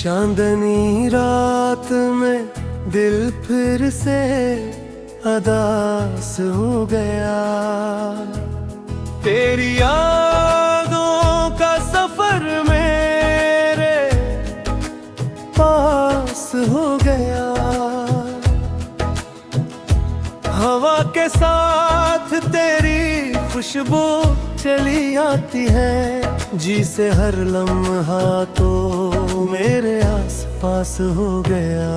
चांदनी रात में दिल फिर से अदास हो गया। तेरी यादों का सफर मेरे पास हो गया। हवा के साथ तेरी खुशबू चली आती है, जी से हर लम्हा तो मेरे आस पास हो गया।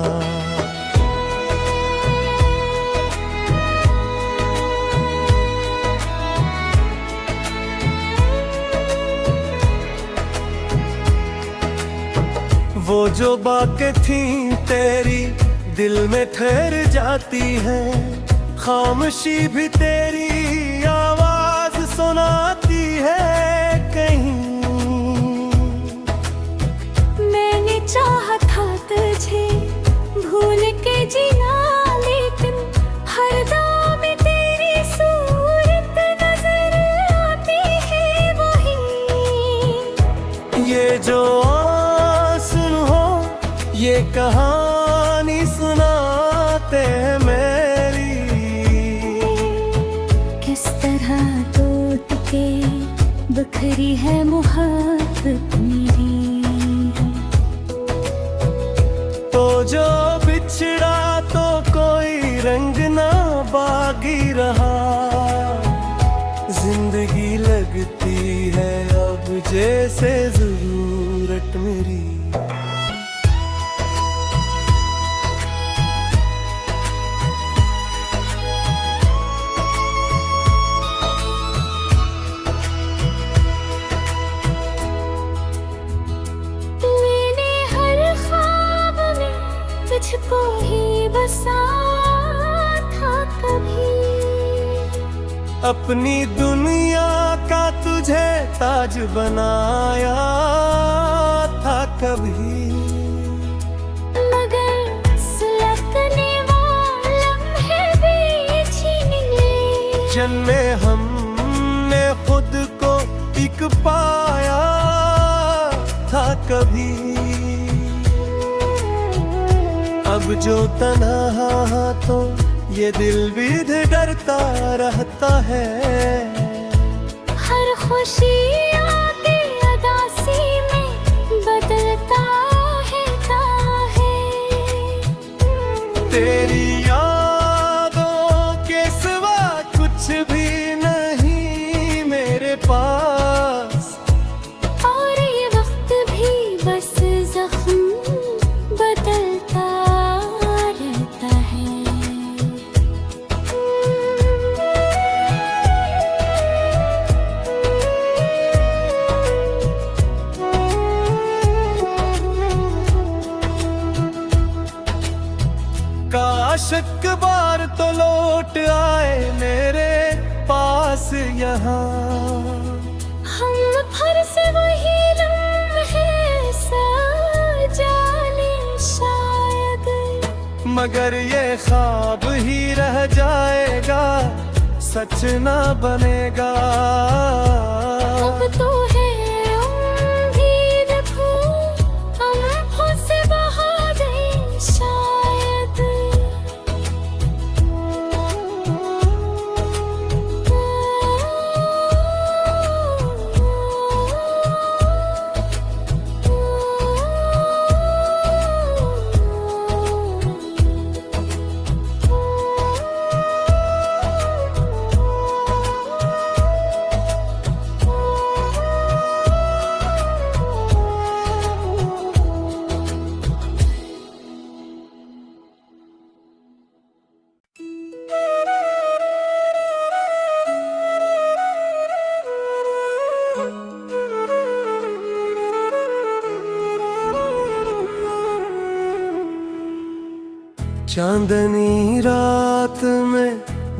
वो जो बातें थी तेरी दिल में ठहर जाती है, खामोशी भी तेरी आवाज सुनाती है कहीं। मैंने चाहा था तुझे भूल के जीना, लेकिन हर दम में तेरी सूरत नजर आती है वही। ये जो आंसू हो ये कहानी सुनाते हैं मेरी, किस तरह टूट के बिखरी है मोहब्बत मेरी। तो जो बिछड़ा तो कोई रंग ना बाकी रहा, जिंदगी लगती है अब जैसे जरूरत मेरी। तुझको ही बसा था कभी, अपनी दुनिया का तुझे ताज बनाया था कभी, मगर सुलगने वाले लम्हे भी छीन लिए। जन्मे हमने खुद को एक पाया था कभी, अब जो तन्हा तो ये दिल भी डरता रहता है। हर खुशी आके उदासी में बदलता है। तेरी यादों के सिवा कुछ भी नहीं मेरे पास, और ये वक्त भी बस जख्म बदलता रहता है। काश एक बार तो लौट आए मेरे पास यहाँ, हम फिर से वही लम्हे सजा लें शायद, मगर ये ख्वाब ही रह जाएगा, सच ना बनेगा। अब तो है उम्मीद खो, आँखों से बहा दें शायद। चांदनी रात में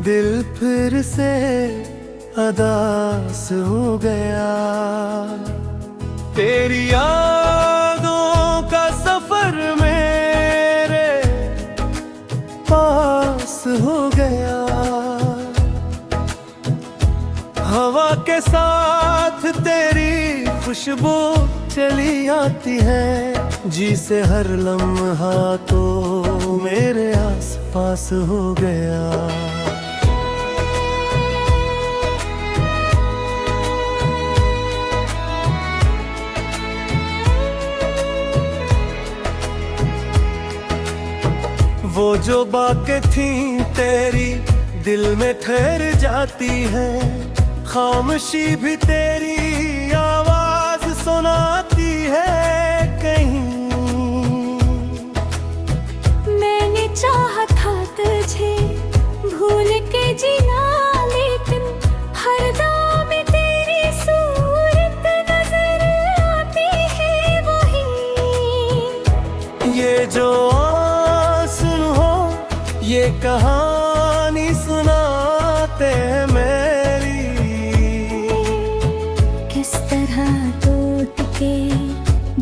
दिल फिर से अदास हो गया। तेरी यादों का सफर मेरे पास हो गया। हवा के साथ तेरी खुशबू चली आती है, जी से हर लम्हा तो मेरे आस पास हो गया। वो जो बातें थी तेरी दिल में ठहर जाती है, खामोशी भी तेरी आवाज सुनाती है कहीं। मैंने चाहा था तुझे भूल के जीना, लेकिन हर दम में तेरी सूरत नजर आती है वही। ये जो ये कहानी सुनाते हैं मेरी, किस तरह टूट के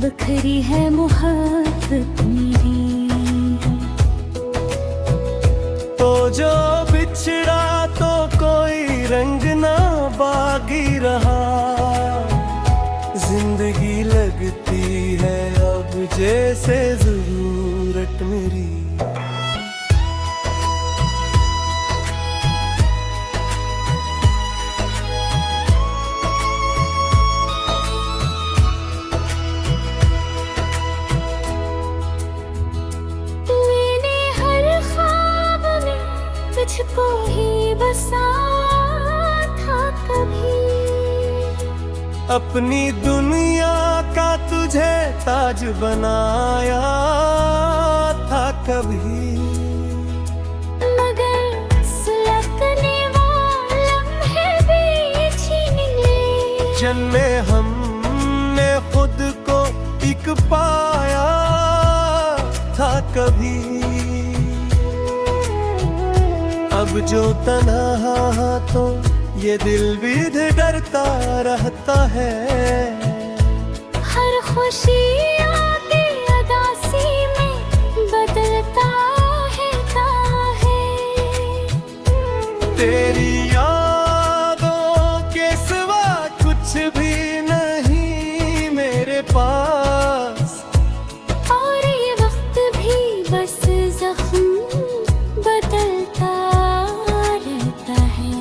बिखरी है मोहब्बत मेरी। तो जो बिछड़ा तो कोई रंग ना बाकी रहा, जिंदगी लगती है अब जैसे जरूरत मेरी। तुझको ही बसा था कभी, अपनी दुनिया का तुझे ताज बनाया था कभी। मगर सुलगने वाले लम्हे भी छीन लिए, जन्मे हमने खुद को एक पाया था कभी। अब जो तन्हा तो ये दिल भी डरता रहता है, हर खुशी आती उदासी में बदलता है। तेरी यादों के सिवा कुछ भी नहीं मेरे पास, और ये वक्त भी बस जख्म बदलता रहता है।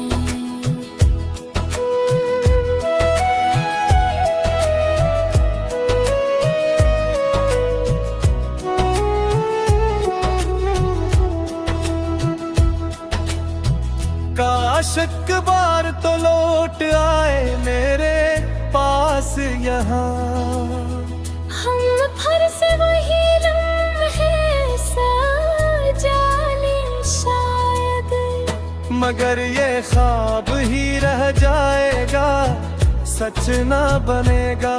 काश एक बार तो लौट आए मेरे पास यहाँ, हम फिर से वही लम्हे सजा लें शायद, मगर ये ख्वाब ही रह जाएगा, सच ना बनेगा।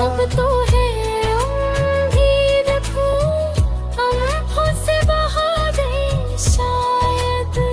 अब तो है उम्मीद फूल आँखों से बहा दे शायद।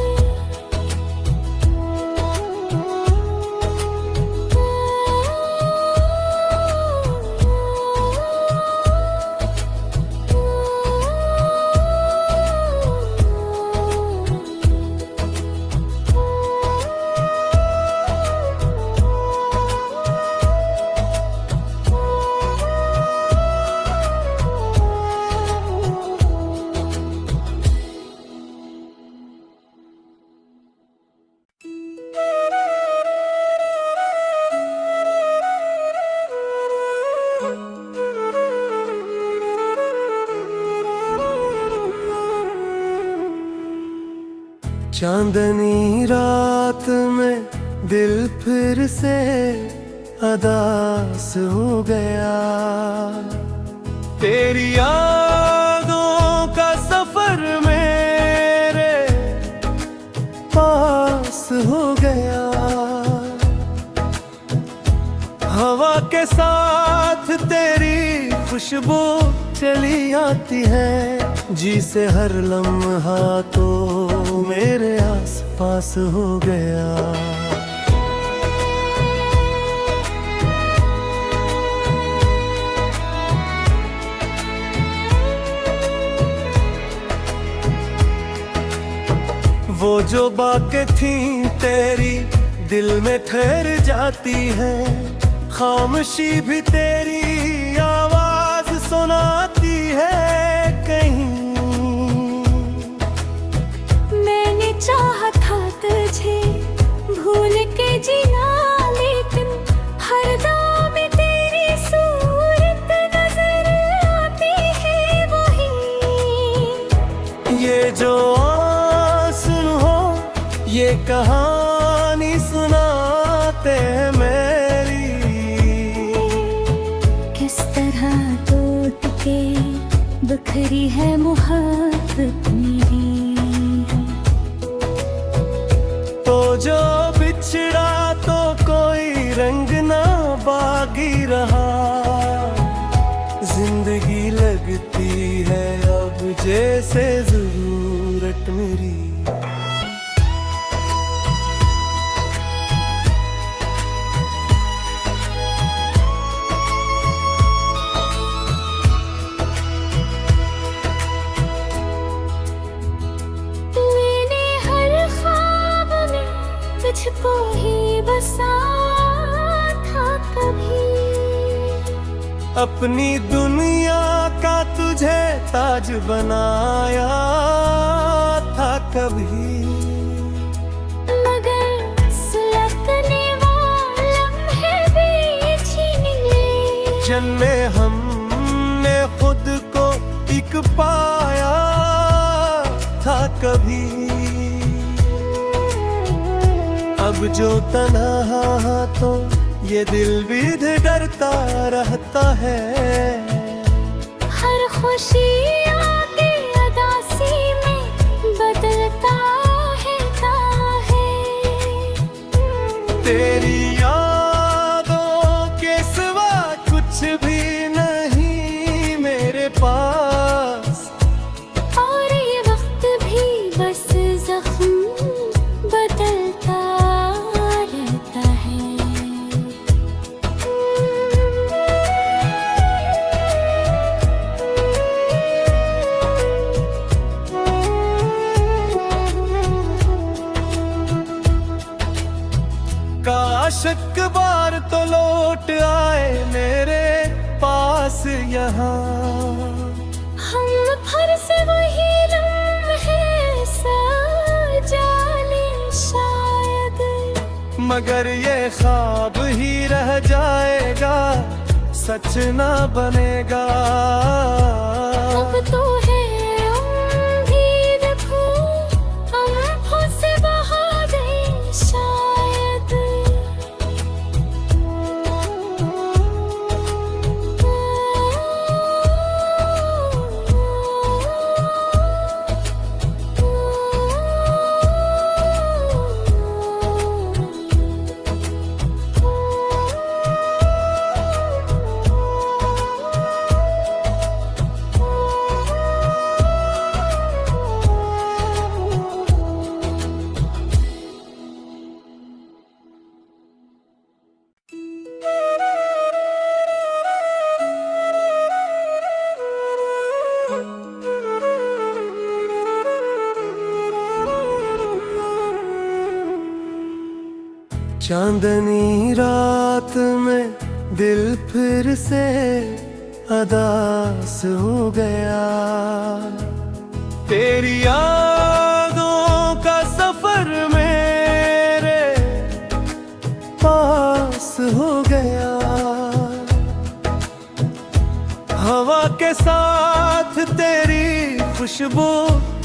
चांदनी रात में दिल फिर से अदास हो गया, तेरी यादों का सफर मेरे पास हो गया। हवा के साथ तेरी खुशबू चली आती है, जी से हर लम्हा तो मेरे आस पास हो गया। वो जो बातें थी तेरी दिल में ठहर जाती है, खामोशी भी तेरी आवाज सुनाती है कहीं। मैंने चाहा था तुझे भूल के जीना, लेकिन हर दम तेरी सूरत नजर आती है वही। ये जो आंसू हो ये कहानी सुनाते हैं मेरी। किस तरह टूट के बिखरी है मोहब्बत मेरी। तो जो बिछड़ा तो कोई रंग ना बागी रहा। जिंदगी लगती है अब जैसे जरूरत मेरी। मैंने हर ख्वाब में तुझको ही बसा था कभी। अपनी दुनिया का तुझे ताज बनाया था कभी। मगर सुलगने वाला लम्हे भी छीन लिए। जन्मे हमने खुद को एक पाया था कभी। अब जो तन्हा तो ये दिल भी डरता रहता है। हर खुशी आके अदासी में बदलता है। तेरी यादों के सिवा कुछ भी नहीं मेरे पास। और ये वक्त भी बस जख्म बदलता रहता है। काश एक बार तो लौट आए मेरे पास यहाँ। हम फिर से वही लम्हे सजा लें शायद। मगर ये ख्वाब ही रह जाएगा, सच ना बनेगा। अब तो है उम्मीद खो, आँखों से बहा गई शायद। चांदनी रात में दिल फिर से अदास हो गया। तेरी यादों का सफर मेरे पास हो गया। हवा के साथ तेरी खुशबू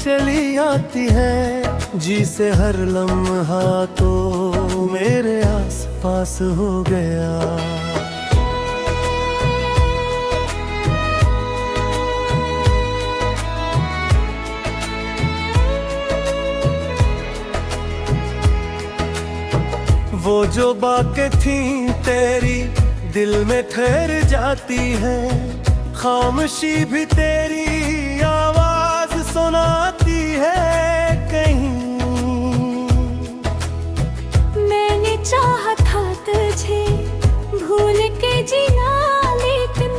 चली आती है। जी से हर लम्हा तो मेरे आस पास हो गया। वो जो बातें थी तेरी दिल में ठहर जाती है। खामोशी भी तेरी आवाज सुनाती है कहीं। मैंने चाहा था तुझे भूल के जीना, लेकिन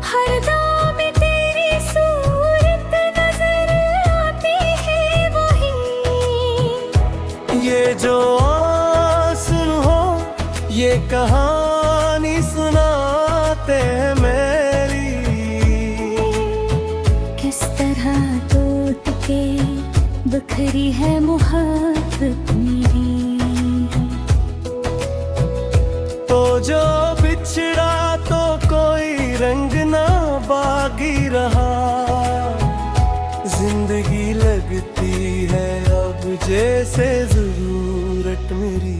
हर दम तेरी सूरत नजर आती है वही। ये जो आंसू हो ये कहानी सुना किस तरह टूट के बिखरी है मोहब्बत मेरी। तो जो बिछड़ा तो कोई रंग ना बागी रहा, जिंदगी लगती है अब जैसे जरूरत मेरी।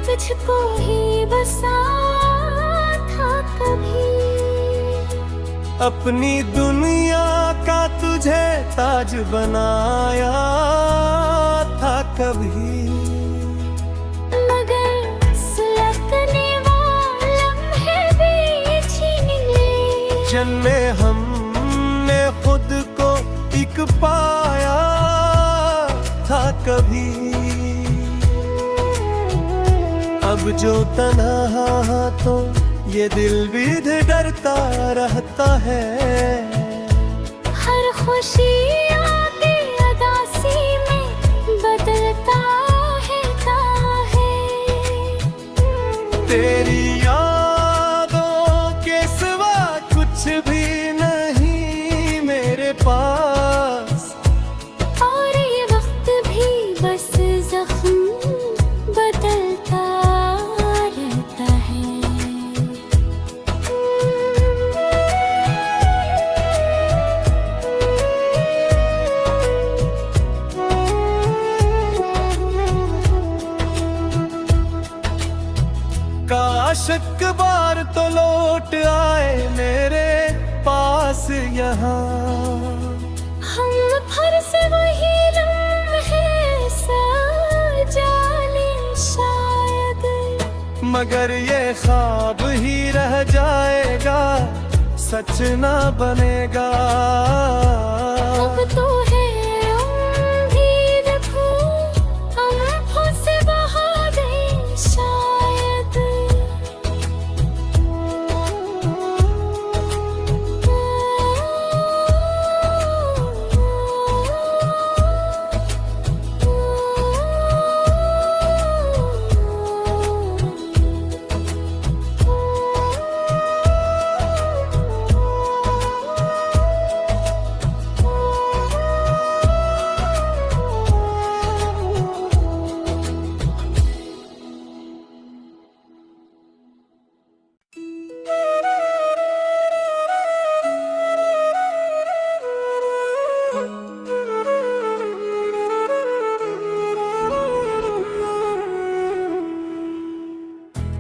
तुझको ही बसा था कभी, अपनी दुनिया का तुझे ताज बनाया था कभी, मगर सुलगने वाले लम्हे भी छीन लिए। जन्मे हमने खुद को एक पाया था कभी, अब जो तन्हा तो ये दिल भी डरता रहता है। हर खुशी आके अदासी में बदलता है काहे। तेरी यादों के सिवा कुछ भी नहीं मेरे पास, और ये वक्त भी बस जख्म बदलता रहता है। काश एक बार तो लौट आए मेरे पास यहाँ, हम फिर से वही लम्हे सजा लें शायद, मगर ये ख्वाब ही रह जाएगा, सच ना बनेगा। अब तो है उम्मीद फूल आँखों से बहा दे शायद।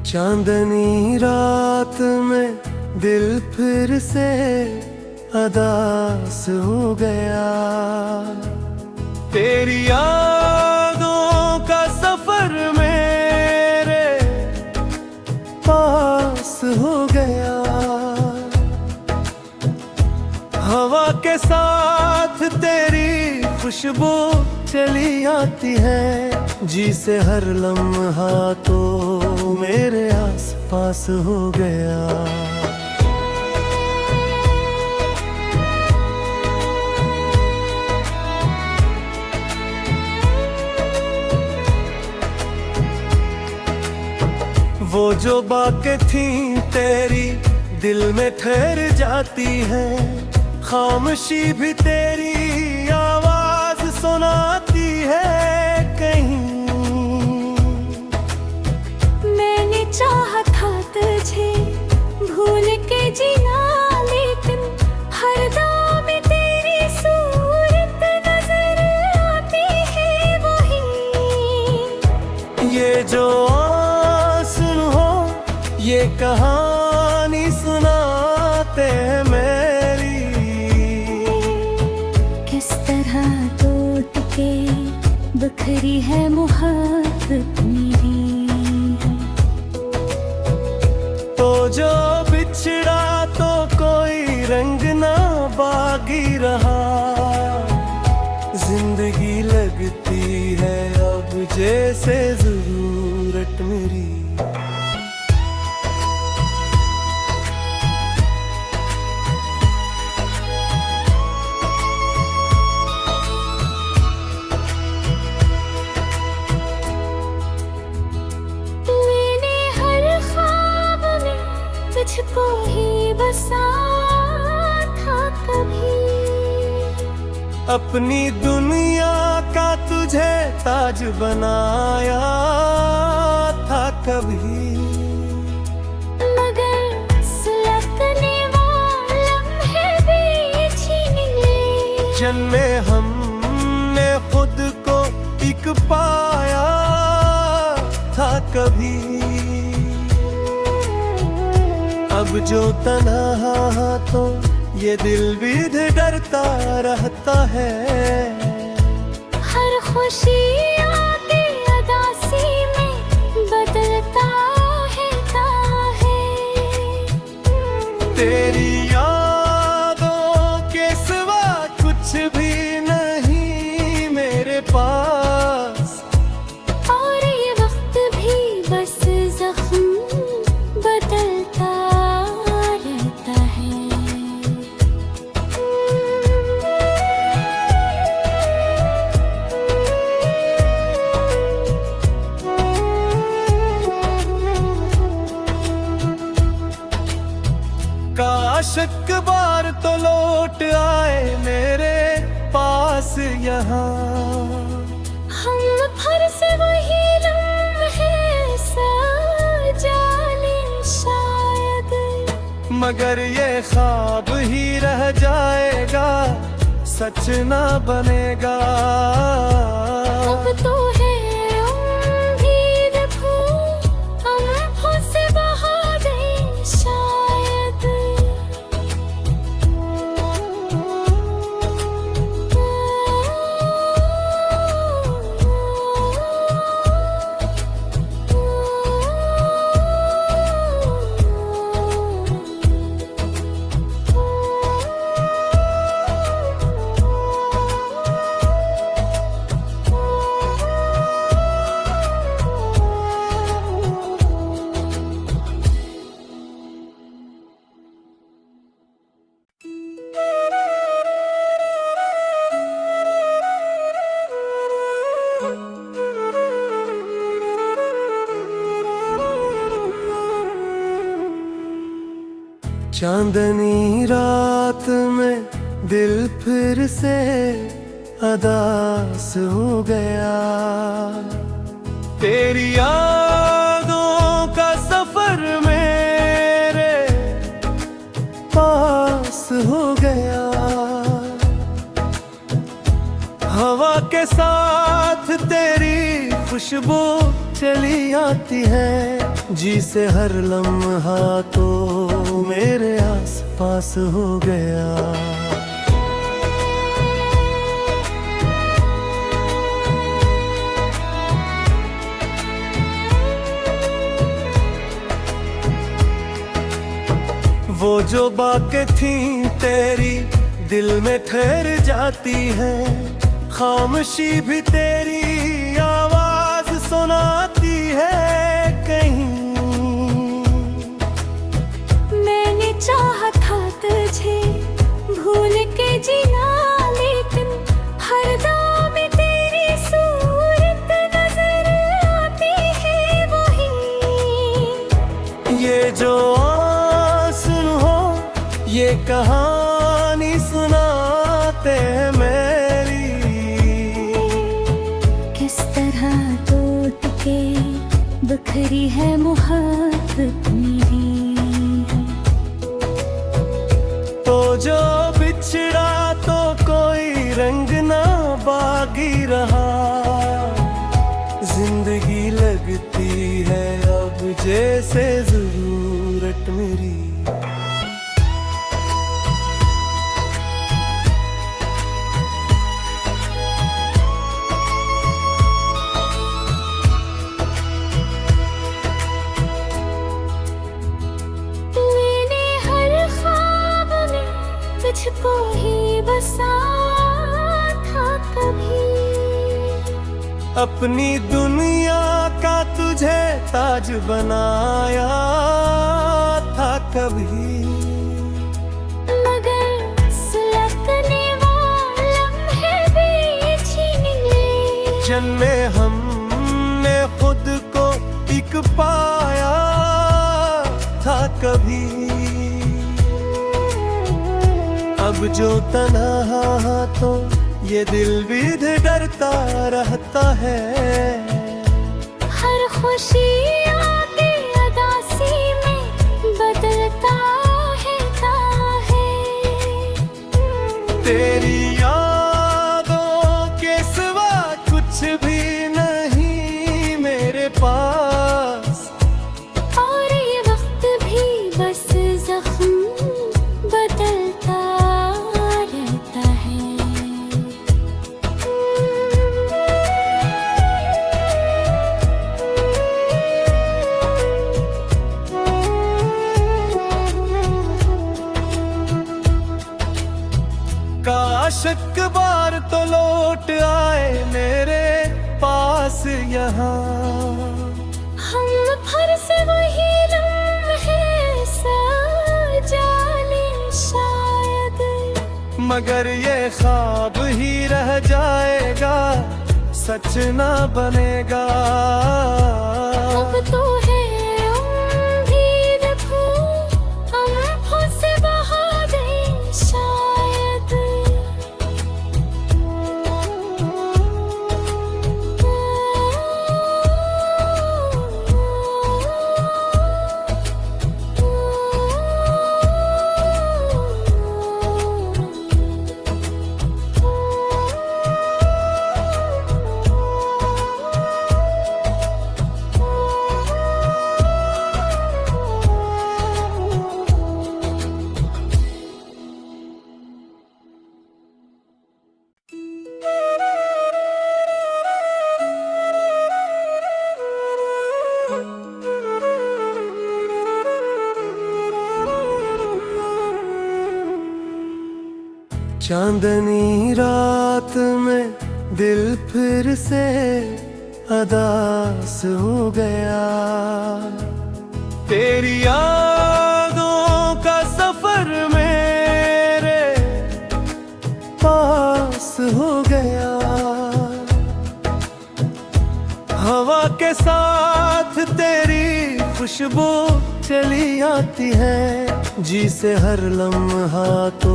चांदनी रात में दिल फिर से अदास हो गया, तेरी यादों का सफर मेरे पास हो गया। हवा के साथ तेरी खुशबू चली आती है, जी से हर लम्हा तो मेरे आस पास हो गया। वो जो बातें थी तेरी दिल में ठहर जाती है, खामोशी भी तेरी आवाज सुनाती है कहीं। मैंने चाहा था तुझे भूल के जीना, लेकिन हर दम तेरी सूरत नजर आती है वही। ये जो आंसू हो ये कहानी सुनाते हैं मेरी, किस तरह टूट के बिखरी है मोहब्बत मेरी। तो जो बिछड़ा तो कोई रंग ना बागी रहा, जिंदगी लगती है अब जैसे जरूरत मेरी। अपनी दुनिया का तुझे ताज बनाया था कभी, मगर सुलगने वाला लम्हे भी छीन लिए। जन्मे हमने खुद को एक पाया था कभी। अब जो तन्हा तो ये दिल भी डरता रहता है। हर खुशी आके अदासी में बदलता है तेरी यादों के सिवा कुछ भी नहीं मेरे पास, और ये वक्त भी बस जख्म बदलता रहता है। काश एक बार तो लौट आए मेरे पास यहाँ, हम फिर से वही लम्हे सजा लें शायद, मगर ये ख्वाब ही रह जाएगा, सच ना बनेगा। अब तो है उम्मीद फूल आँखों से बहा दें शायद। चांदनी रात में दिल फिर से अदास हो गया, तेरी यादों का सफर मेरे पास हो गया। हवा के साथ तेरी खुशबू चली आती है, जी से हर लम्हा तो मेरे आस पास हो गया। वो जो बातें थी तेरी दिल में ठहर जाती है, खामोशी भी तेरी आवाज सुनाती है कहीं। मैंने चाहा था तुझे भूल के जीना, लेकिन हर दम तेरी सूरत नजर आती है वही। ये जो आंसू हो ये कहानी सुनाते हैं मेरी, किस तरह टूट के बिखरी है मोहब्बत मेरी। तो जो बिछड़ा तो कोई रंग ना बाकी रहा, जिंदगी लगती है अब जैसे जरूरत मेरी। मैंने हर ख्वाब में तुझको ही बसा था कभी, अपनी दुनिया का तुझे ताज बनाया था कभी, मगर सुलगने वाला लम्हे भी छीन लिए। जन्मे हमने खुद को एक पाया था कभी। अब जो तन्हा तो ये दिल भी डरता रहता है। हर खुशी आके अदासी में बदलता है तेरी यादों के सिवा कुछ भी नहीं मेरे पास, और ये वक्त भी बस जख्म बदलता रहता है। काश एक बार तो लौट आए मेरे पास यहाँ, हम फिर से वही लम्हे सजा लें शायद, मगर ये ख्वाब ही रह जाएगा, सच ना बनेगा। अब तो है उम्मीद फूल आँखों से बहा दें शायद। चांदनी रात में दिल फिर से अदास हो गया, तेरी यादों का सफर मेरे पास हो गया। हवा के साथ तेरी खुशबू चली आती है, जी से हर लम्हा तो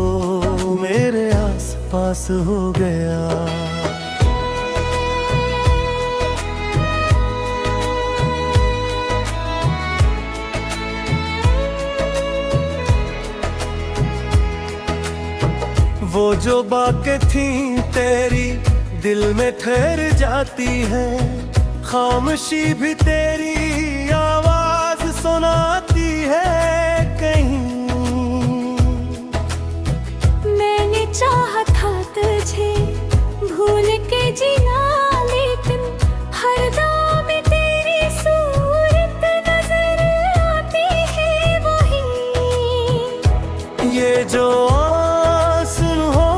मेरे आस पास हो गया। वो जो बातें थी तेरी दिल में ठहर जाती है, खामोशी भी तेरी आवाज सुनाती है कहीं। मैंने चाहा था तुझे भूल के जीना, लेकिन हर दम में तेरी सूरत नजर आती है वही। ये जो आंसू हो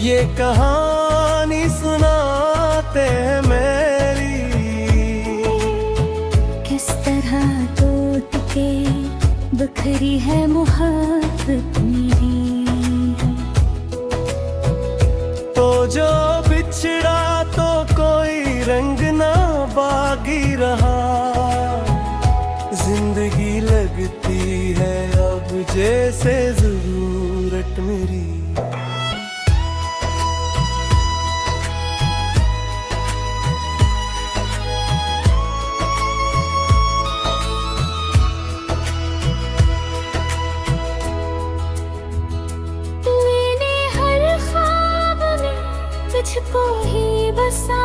ये कहानी सुनाते हैं मेरी, किस तरह टूट के बिखरी है मोहब्बत मेरी। तो जो बिछड़ा तो कोई रंग ना बाकी रहा, जिंदगी लगती है अब जैसे जरूरत मेरी। तुझको ही बसा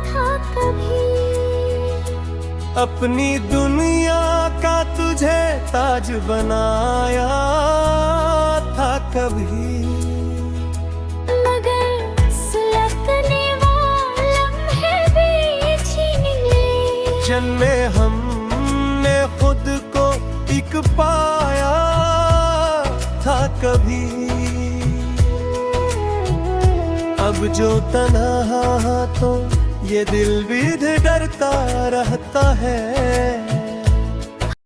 था कभी, अपनी दुनिया का तुझे ताज बनाया था कभी, मगर सुलगने वाले लम्हे भी छीन लिए। जन्मे हमने खुद को एक पाया था कभी, अब जो तन्हा तो ये दिल भी डरता रहता है।